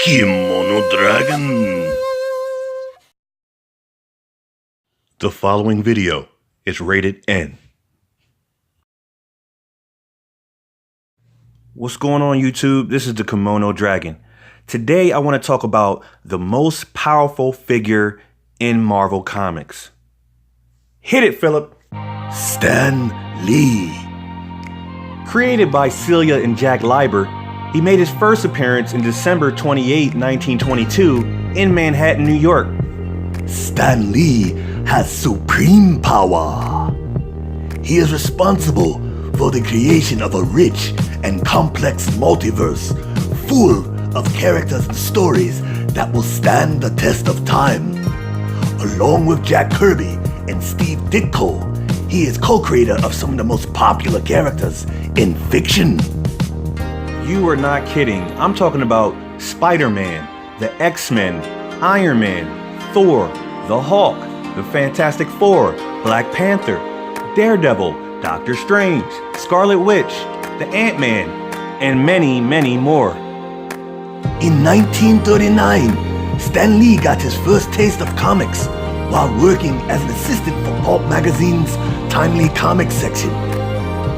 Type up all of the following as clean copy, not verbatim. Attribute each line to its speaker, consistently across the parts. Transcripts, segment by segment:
Speaker 1: Kimono Dragon. The following video is rated N. What's going on, YouTube? This is the Kimono Dragon. Today I want to talk about the most powerful figure in Marvel Comics. Hit it, Philip. Stan Lee. Created by Celia and Jack Leiber, he made his first appearance in December 28, 1922 in Manhattan, New York.
Speaker 2: Stan Lee has supreme power. He is responsible for the creation of a rich and complex multiverse full of characters and stories that will stand the test of time. Along with Jack Kirby and Steve Ditko, he is co-creator of some of the most popular characters in fiction.
Speaker 1: You are not kidding. I'm talking about Spiderman, the X-Men, Iron Man, Thor, the Hulk, the Fantastic Four, Black Panther, Daredevil, Doctor Strange, Scarlet Witch, the Ant-Man, and many, many more.
Speaker 2: In 1939, Stan Lee got his first taste of comics while working as an assistant for Pulp Magazine's Timely Comics section.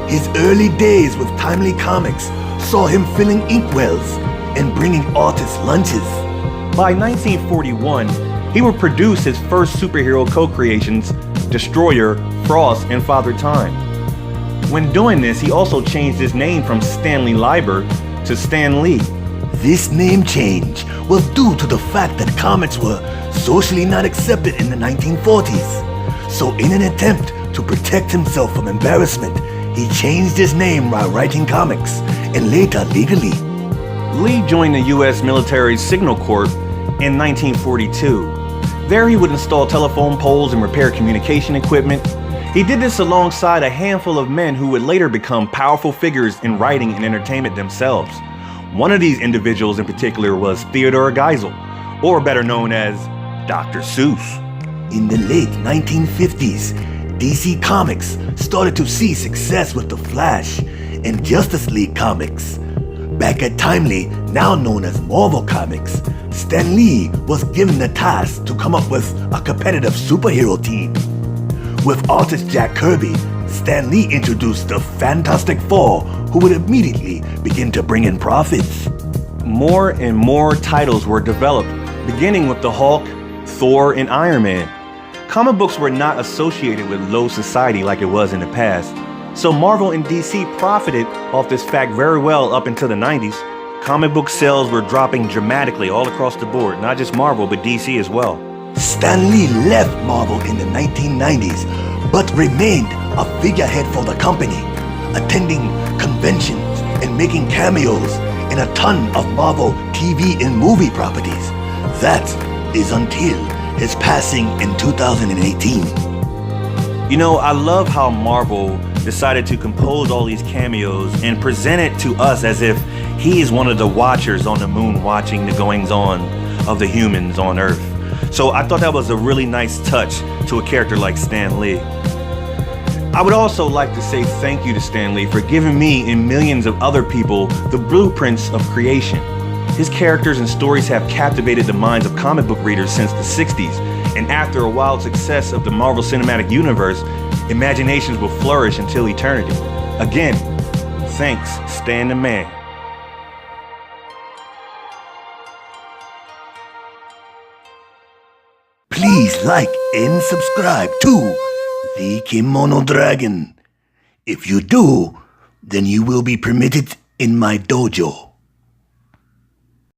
Speaker 2: His early days with Timely Comics saw him filling inkwells and bringing artists lunches.
Speaker 1: By 1941, he would produce his first superhero co-creations, Destroyer, Frost, and Father Time. When doing this, he also changed his name from Stanley Leiber to Stan Lee.
Speaker 2: This name change was due to the fact that comics were socially not accepted in the 1940s. So in an attempt to protect himself from embarrassment, he changed his name while writing comics, and later legally.
Speaker 1: Lee joined the U.S. military's Signal Corps in 1942. There he would install telephone poles and repair communication equipment. He did this alongside a handful of men who would later become powerful figures in writing and entertainment themselves. One of these individuals in particular was Theodore Geisel, or better known as Dr. Seuss.
Speaker 2: In the late 1950s, DC Comics started to see success with The Flash and Justice League Comics. Back at Timely, now known as Marvel Comics, Stan Lee was given the task to come up with a competitive superhero team. With artist Jack Kirby, Stan Lee introduced the Fantastic Four, who would immediately begin to bring in profits.
Speaker 1: More and more titles were developed, beginning with the Hulk, Thor, and Iron Man. Comic books were not associated with low society like it was in the past, so Marvel and DC profited off this fact very well up until the 90s. Comic book sales were dropping dramatically all across the board, not just Marvel, but DC as well.
Speaker 2: Stan Lee left Marvel in the 1990s, but remained a figurehead for the company, attending conventions and making cameos in a ton of Marvel TV and movie properties. That is until his passing in 2018.
Speaker 1: You know, I love how Marvel decided to compose all these cameos and present it to us as if he is one of the watchers on the moon watching the goings-on of the humans on Earth. So I thought that was a really nice touch to a character like Stan Lee. I would also like to say thank you to Stan Lee for giving me and millions of other people the blueprints of creation. His characters and stories have captivated the minds of comic book readers since the 60s, and after a wild success of the Marvel Cinematic Universe, imaginations will flourish until eternity. Again, thanks, Stan the Man.
Speaker 2: Please like and subscribe to the Kimono Dragon. If you do, then you will be permitted in my dojo.